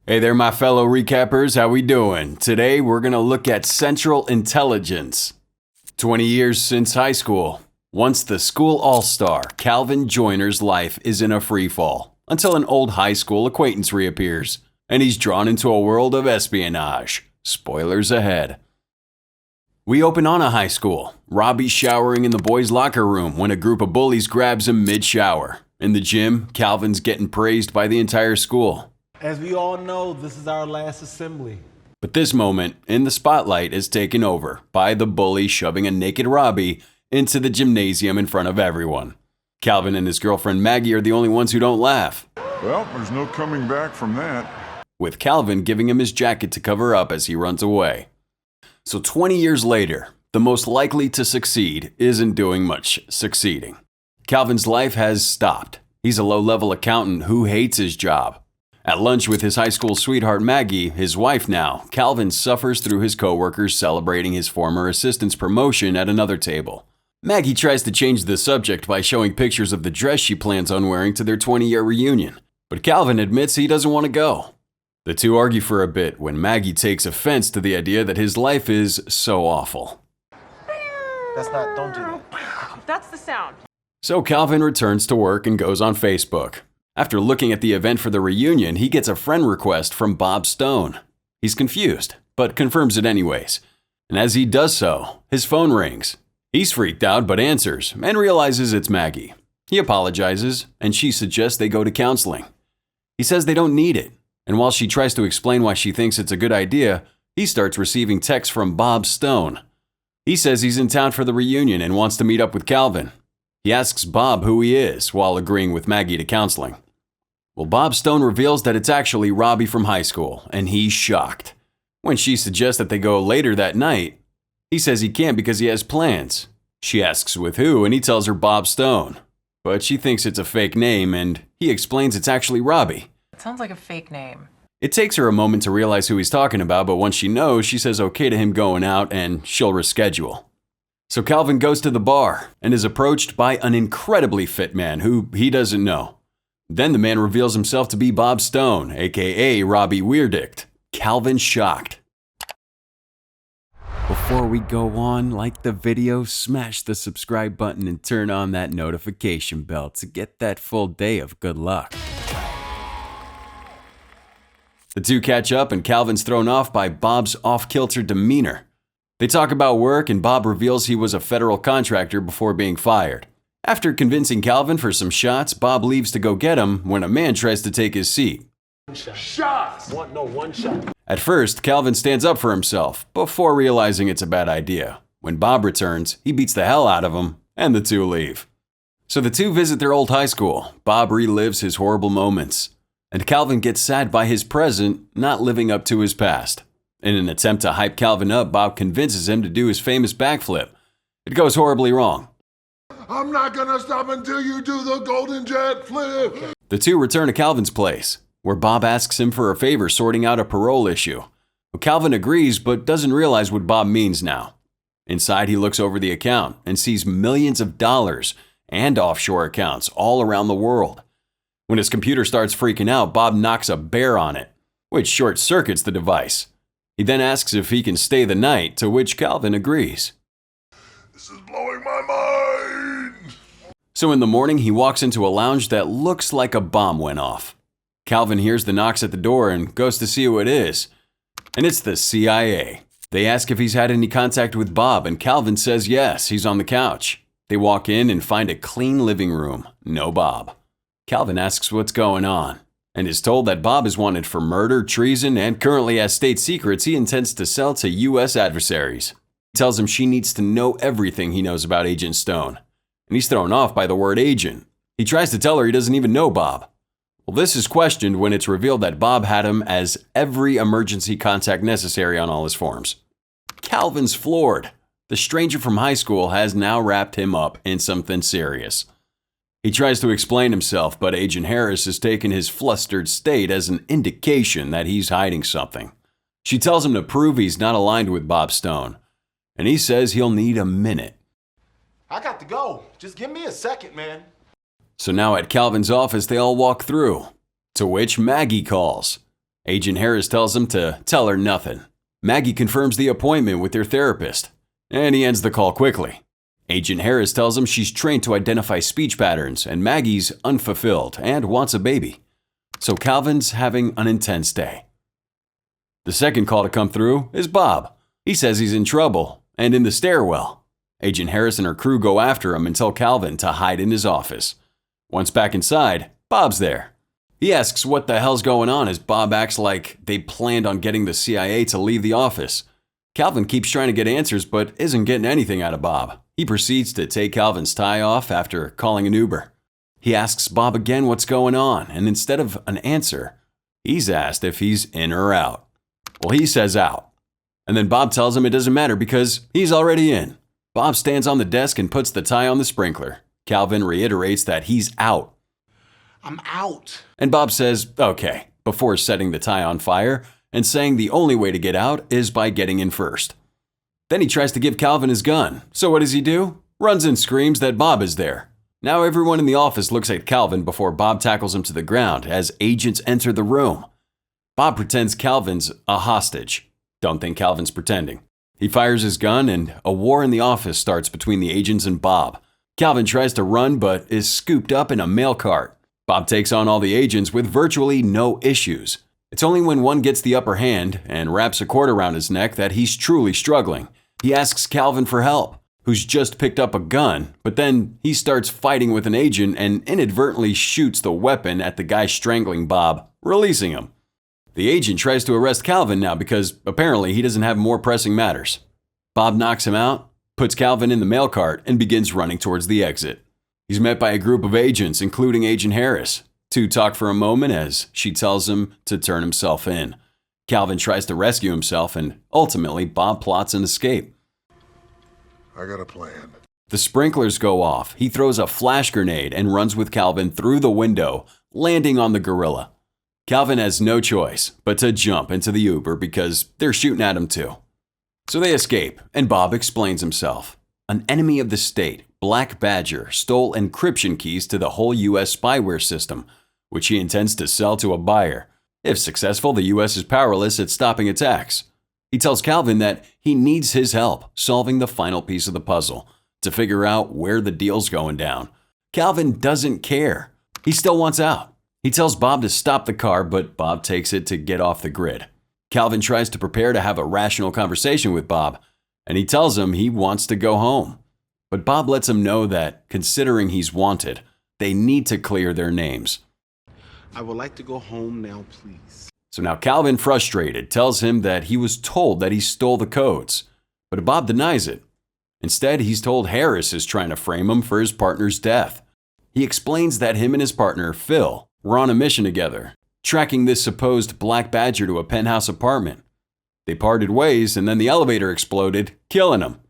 Hey there, my fellow recappers, how we doing? Today we're gonna look at Central Intelligence. 20 years since high school. Once the school all-star, Calvin Joyner's life is in a freefall until an old high school acquaintance reappears, and he's drawn into a world of espionage. Spoilers ahead. We open on a high school. Robbie's showering in the boys' locker room when a group of bullies grabs him mid-shower. In the gym, Calvin's getting praised by the entire school. As we all know, this is our last assembly. But this moment in the spotlight is taken over by the bully shoving a naked Robbie into the gymnasium in front of everyone. Calvin and his girlfriend Maggie are the only ones who don't laugh. Well, there's no coming back from that. With Calvin giving him his jacket to cover up as he runs away. So 20 years later, the most likely to succeed isn't doing much succeeding. Calvin's life has stopped. He's a low-level accountant who hates his job. At lunch with his high school sweetheart Maggie, his wife now, Calvin suffers through his coworkers celebrating his former assistant's promotion at another table. Maggie tries to change the subject by showing pictures of the dress she plans on wearing to their 20-year reunion, but Calvin admits he doesn't want to go. The two argue for a bit when Maggie takes offense to the idea that his life is so awful. Don't do that. That's the sound. So Calvin returns to work and goes on Facebook. After looking at the event for the reunion, he gets a friend request from Bob Stone. He's confused, but confirms it anyways. And as he does so, his phone rings. He's freaked out but answers and realizes it's Maggie. He apologizes, and she suggests they go to counseling. He says they don't need it, and while she tries to explain why she thinks it's a good idea, he starts receiving texts from Bob Stone. He says he's in town for the reunion and wants to meet up with Calvin. He asks Bob who he is while agreeing with Maggie to counseling. Well, Bob Stone reveals that it's actually Robbie from high school, and he's shocked. When she suggests that they go later that night, he says he can't because he has plans. She asks with who, and he tells her Bob Stone. But she thinks it's a fake name, and he explains it's actually Robbie. It sounds like a fake name. It takes her a moment to realize who he's talking about, but once she knows, she says okay to him going out, and she'll reschedule. So Calvin goes to the bar, and is approached by an incredibly fit man who he doesn't know. Then the man reveals himself to be Bob Stone, aka Robbie Weirdict. Calvin's shocked. Before we go on, like the video, smash the subscribe button and turn on that notification bell to get that full day of good luck. The two catch up and Calvin's thrown off by Bob's off-kilter demeanor. They talk about work and Bob reveals he was a federal contractor before being fired. After convincing Calvin for some shots, Bob leaves to go get him when a man tries to take his seat. Shots! One shot. At first, Calvin stands up for himself before realizing it's a bad idea. When Bob returns, he beats the hell out of him, and the two leave. So the two visit their old high school. Bob relives his horrible moments, and Calvin gets sad by his present not living up to his past. In an attempt to hype Calvin up, Bob convinces him to do his famous backflip. It goes horribly wrong. I'm not gonna stop until you do the golden jet flip. The two return to Calvin's place, where Bob asks him for a favor sorting out a parole issue. Well, Calvin agrees, but doesn't realize what Bob means now. Inside, he looks over the account and sees millions of dollars and offshore accounts all around the world. When his computer starts freaking out, Bob knocks a bear on it, which short-circuits the device. He then asks if he can stay the night, to which Calvin agrees. This is blowing my mind. So in the morning, he walks into a lounge that looks like a bomb went off. Calvin hears the knocks at the door and goes to see who it is. And it's the CIA. They ask if he's had any contact with Bob, and Calvin says yes, he's on the couch. They walk in and find a clean living room, no Bob. Calvin asks what's going on, and is told that Bob is wanted for murder, treason, and currently has state secrets he intends to sell to U.S. adversaries. He tells him she needs to know everything he knows about Agent Stone. And he's thrown off by the word agent. He tries to tell her he doesn't even know Bob. Well, this is questioned when it's revealed that Bob had him as every emergency contact necessary on all his forms. Calvin's floored. The stranger from high school has now wrapped him up in something serious. He tries to explain himself, but Agent Harris has taken his flustered state as an indication that he's hiding something. She tells him to prove he's not aligned with Bob Stone, and he says he'll need a minute. I got to go. Just give me a second, man. So now at Calvin's office, they all walk through, to which Maggie calls. Agent Harris tells him to tell her nothing. Maggie confirms the appointment with their therapist, and he ends the call quickly. Agent Harris tells him she's trained to identify speech patterns, and Maggie's unfulfilled and wants a baby. So Calvin's having an intense day. The second call to come through is Bob. He says he's in trouble and in the stairwell. Agent Harris and her crew go after him and tell Calvin to hide in his office. Once back inside, Bob's there. He asks what the hell's going on as Bob acts like they planned on getting the CIA to leave the office. Calvin keeps trying to get answers but isn't getting anything out of Bob. He proceeds to take Calvin's tie off after calling an Uber. He asks Bob again what's going on, and instead of an answer, he's asked if he's in or out. Well, he says out. And then Bob tells him it doesn't matter because he's already in. Bob stands on the desk and puts the tie on the sprinkler. Calvin reiterates that he's out. I'm out. And Bob says, okay, before setting the tie on fire and saying the only way to get out is by getting in first. Then he tries to give Calvin his gun. So what does he do? Runs and screams that Bob is there. Now everyone in the office looks at Calvin before Bob tackles him to the ground as agents enter the room. Bob pretends Calvin's a hostage. Don't think Calvin's pretending. He fires his gun and a war in the office starts between the agents and Bob. Calvin tries to run but is scooped up in a mail cart. Bob takes on all the agents with virtually no issues. It's only when one gets the upper hand and wraps a cord around his neck that he's truly struggling. He asks Calvin for help, who's just picked up a gun, but then he starts fighting with an agent and inadvertently shoots the weapon at the guy strangling Bob, releasing him. The agent tries to arrest Calvin now because apparently he doesn't have more pressing matters. Bob knocks him out, puts Calvin in the mail cart, and begins running towards the exit. He's met by a group of agents, including Agent Harris. Two talk for a moment as she tells him to turn himself in. Calvin tries to rescue himself and ultimately Bob plots an escape. I got a plan. The sprinklers go off. He throws a flash grenade and runs with Calvin through the window, landing on the gorilla. Calvin has no choice but to jump into the Uber because they're shooting at him too. So they escape, and Bob explains himself. An enemy of the state, Black Badger, stole encryption keys to the whole U.S. spyware system, which he intends to sell to a buyer. If successful, the U.S. is powerless at stopping attacks. He tells Calvin that he needs his help solving the final piece of the puzzle to figure out where the deal's going down. Calvin doesn't care. He still wants out. He tells Bob to stop the car, but Bob takes it to get off the grid. Calvin tries to prepare to have a rational conversation with Bob, and he tells him he wants to go home. But Bob lets him know that, considering he's wanted, they need to clear their names. I would like to go home now, please. So now Calvin, frustrated, tells him that he was told that he stole the codes, but Bob denies it. Instead, he's told Harris is trying to frame him for his partner's death. He explains that him and his partner, Phil, were on a mission together, tracking this supposed Black Badger to a penthouse apartment. They parted ways and then the elevator exploded, killing him.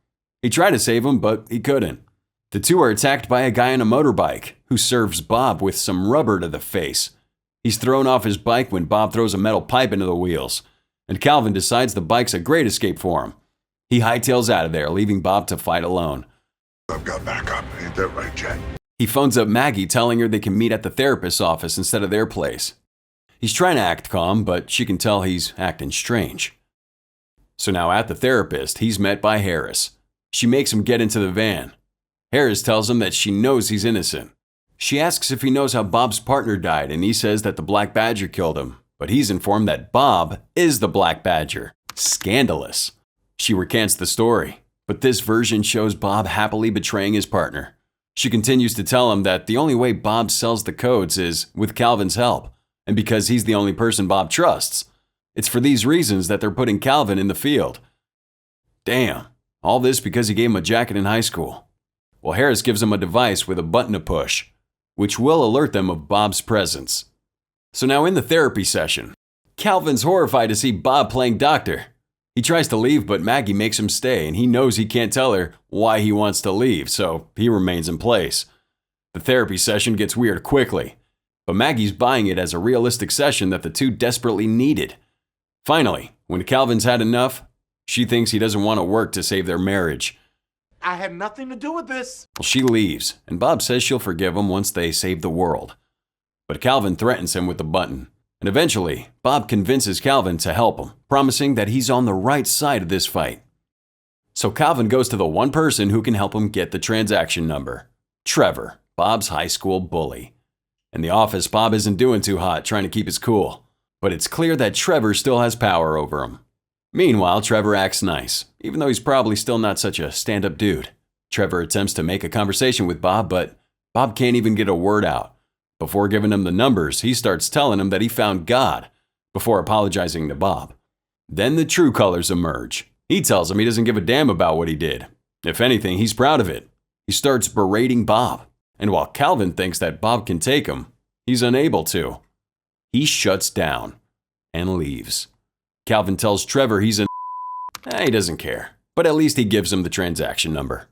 He tried to save him, but he couldn't. The two are attacked by a guy on a motorbike who serves Bob with some rubber to the face. He's thrown off his bike when Bob throws a metal pipe into the wheels, and Calvin decides the bike's a great escape for him. He hightails out of there, leaving Bob to fight alone. I've got backup. Ain't that right, Jet? He phones up Maggie, telling her they can meet at the therapist's office instead of their place. He's trying to act calm, but she can tell he's acting strange. So now at the therapist, he's met by Harris. She makes him get into the van. Harris tells him that she knows he's innocent. She asks if he knows how Bob's partner died, and he says that the Black Badger killed him, but he's informed that Bob is the Black Badger. Scandalous. She recants the story, but this version shows Bob happily betraying his partner. She continues to tell him that the only way Bob sells the codes is with Calvin's help, and because he's the only person Bob trusts. It's for these reasons that they're putting Calvin in the field. Damn, all this because he gave him a jacket in high school. Well, Harris gives him a device with a button to push, which will alert them of Bob's presence. So now in the therapy session, Calvin's horrified to see Bob playing doctor. He tries to leave, but Maggie makes him stay, and he knows he can't tell her why he wants to leave, so he remains in place. The therapy session gets weird quickly, but Maggie's buying it as a realistic session that the two desperately needed. Finally, when Calvin's had enough, she thinks he doesn't want to work to save their marriage. I had nothing to do with this. Well, she leaves, and Bob says she'll forgive him once they save the world. But Calvin threatens him with the button. And eventually, Bob convinces Calvin to help him, promising that he's on the right side of this fight. So Calvin goes to the one person who can help him get the transaction number: Trevor, Bob's high school bully. In the office, Bob isn't doing too hot, trying to keep his cool. But it's clear that Trevor still has power over him. Meanwhile, Trevor acts nice, even though he's probably still not such a stand-up dude. Trevor attempts to make a conversation with Bob, but Bob can't even get a word out. Before giving him the numbers, he starts telling him that he found God, before apologizing to Bob. Then the true colors emerge. He tells him he doesn't give a damn about what he did. If anything, he's proud of it. He starts berating Bob, and while Calvin thinks that Bob can take him, he's unable to. He shuts down and leaves. Calvin tells Trevor he's he doesn't care, but at least he gives him the transaction number.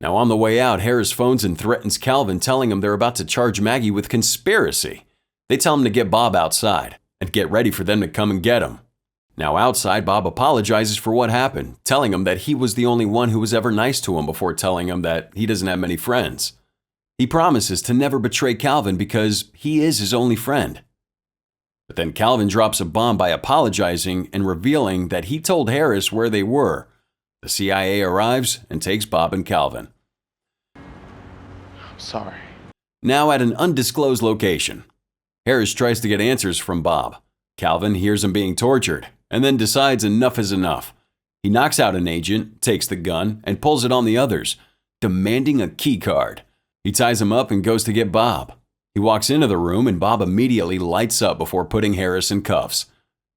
Now on the way out, Harris phones and threatens Calvin, telling him they're about to charge Maggie with conspiracy. They tell him to get Bob outside and get ready for them to come and get him. Now outside, Bob apologizes for what happened, telling him that he was the only one who was ever nice to him before telling him that he doesn't have many friends. He promises to never betray Calvin because he is his only friend. But then Calvin drops a bomb by apologizing and revealing that he told Harris where they were. The CIA arrives and takes Bob and Calvin. I'm sorry. Now at an undisclosed location, Harris tries to get answers from Bob. Calvin hears him being tortured and then decides enough is enough. He knocks out an agent, takes the gun, and pulls it on the others, demanding a key card. He ties him up and goes to get Bob. He walks into the room and Bob immediately lights up before putting Harris in cuffs.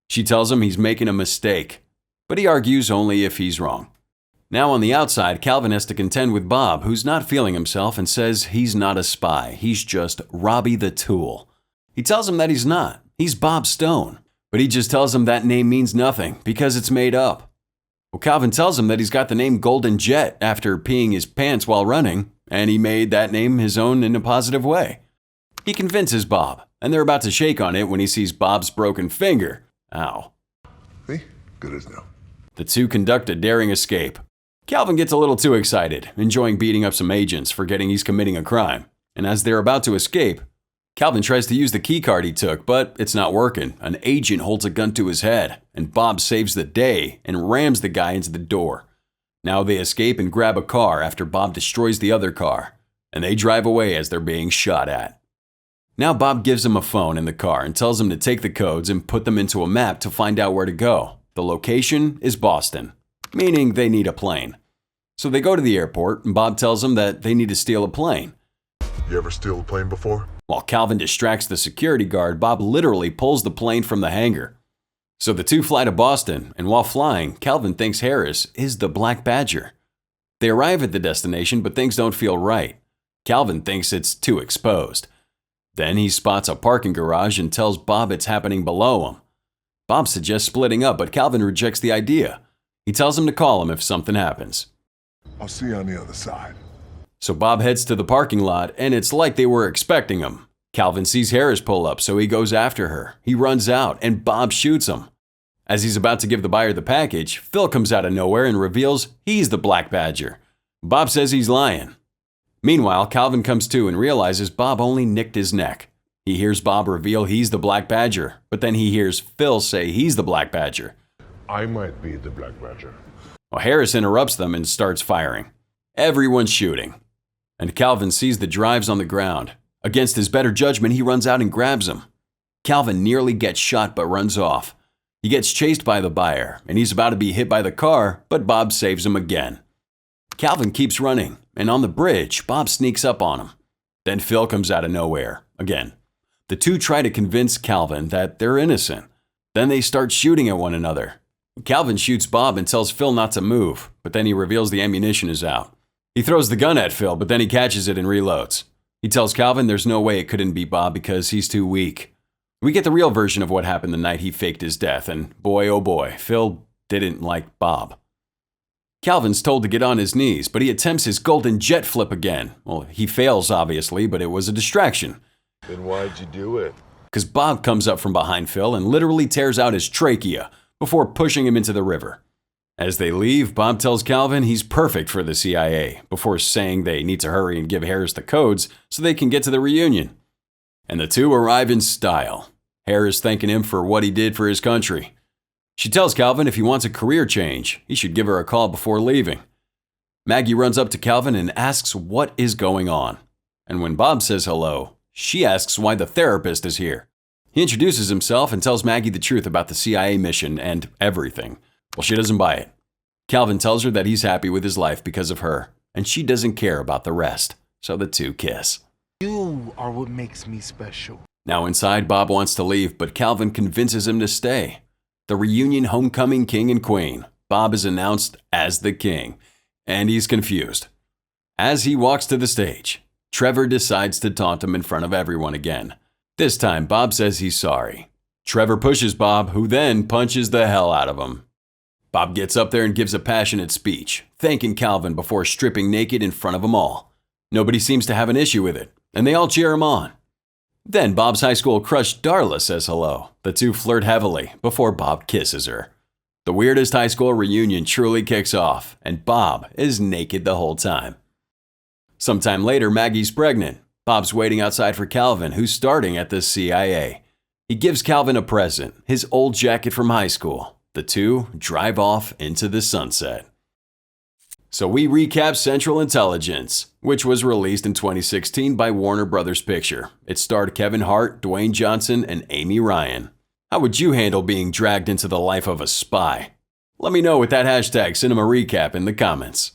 She tells him he's making a mistake, but he argues only if he's wrong. Now on the outside, Calvin has to contend with Bob, who's not feeling himself and says he's not a spy, he's just Robbie the Tool. He tells him that he's not, he's Bob Stone, but he just tells him that name means nothing because it's made up. Well, Calvin tells him that he's got the name Golden Jet after peeing his pants while running, and he made that name his own in a positive way. He convinces Bob, and they're about to shake on it when he sees Bob's broken finger. Ow. See? Good as new. The two conduct a daring escape. Calvin gets a little too excited, enjoying beating up some agents, forgetting he's committing a crime. And as they're about to escape, Calvin tries to use the key card he took, but it's not working. An agent holds a gun to his head, and Bob saves the day and rams the guy into the door. Now they escape and grab a car after Bob destroys the other car, and they drive away as they're being shot at. Now Bob gives him a phone in the car and tells him to take the codes and put them into a map to find out where to go. The location is Boston, meaning they need a plane. So they go to the airport and Bob tells them that they need to steal a plane. You ever steal a plane before? While Calvin distracts the security guard, Bob literally pulls the plane from the hangar. So the two fly to Boston, and while flying, Calvin thinks Harris is the Black Badger. They arrive at the destination, but things don't feel right. Calvin thinks it's too exposed. Then he spots a parking garage and tells Bob it's happening below him. Bob suggests splitting up, but Calvin rejects the idea. He tells him to call him if something happens. I'll see you on the other side. So Bob heads to the parking lot, and it's like they were expecting him. Calvin sees Harris pull up, so he goes after her. He runs out, and Bob shoots him. As he's about to give the buyer the package, Phil comes out of nowhere and reveals he's the Black Badger. Bob says he's lying. Meanwhile, Calvin comes to and realizes Bob only nicked his neck. He hears Bob reveal he's the Black Badger, but then he hears Phil say he's the Black Badger. I might be the Black Badger. Well, Harris interrupts them and starts firing. Everyone's shooting. And Calvin sees the drives on the ground. Against his better judgment, he runs out and grabs him. Calvin nearly gets shot but runs off. He gets chased by the buyer, and he's about to be hit by the car, but Bob saves him again. Calvin keeps running, and on the bridge, Bob sneaks up on him. Then Phil comes out of nowhere, again. The two try to convince Calvin that they're innocent. Then they start shooting at one another. Calvin shoots Bob and tells Phil not to move, but then he reveals the ammunition is out. He throws the gun at Phil, but then he catches it and reloads. He tells Calvin there's no way it couldn't be Bob because he's too weak. We get the real version of what happened the night he faked his death, and boy oh boy, Phil didn't like Bob. Calvin's told to get on his knees, but he attempts his golden jet flip again. Well, he fails obviously, but it was a distraction. Then why'd you do it? Because Bob comes up from behind Phil and literally tears out his trachea before pushing him into the river. As they leave, Bob tells Calvin he's perfect for the CIA, before saying they need to hurry and give Harris the codes so they can get to the reunion. And the two arrive in style. Hare is thanking him for what he did for his country. She tells Calvin if he wants a career change, he should give her a call before leaving. Maggie runs up to Calvin and asks what is going on. And when Bob says hello, she asks why the therapist is here. He introduces himself and tells Maggie the truth about the CIA mission and everything. Well, she doesn't buy it. Calvin tells her that he's happy with his life because of her, and she doesn't care about the rest, so the two kiss. You are what makes me special. Now inside, Bob wants to leave, but Calvin convinces him to stay. The reunion homecoming king and queen. Bob is announced as the king, and he's confused. As he walks to the stage, Trevor decides to taunt him in front of everyone again. This time, Bob says he's sorry. Trevor pushes Bob, who then punches the hell out of him. Bob gets up there and gives a passionate speech, thanking Calvin before stripping naked in front of them all. Nobody seems to have an issue with it, and they all cheer him on. Then Bob's high school crush Darla says hello. The two flirt heavily before Bob kisses her. The weirdest high school reunion truly kicks off, and Bob is naked the whole time. Sometime later, Maggie's pregnant. Bob's waiting outside for Calvin, who's starting at the CIA. He gives Calvin a present, his old jacket from high school. The two drive off into the sunset. So we recap Central Intelligence, which was released in 2016 by Warner Brothers Picture. It starred Kevin Hart, Dwayne Johnson, and Amy Ryan. How would you handle being dragged into the life of a spy? Let me know with that hashtag CinemaRecap in the comments.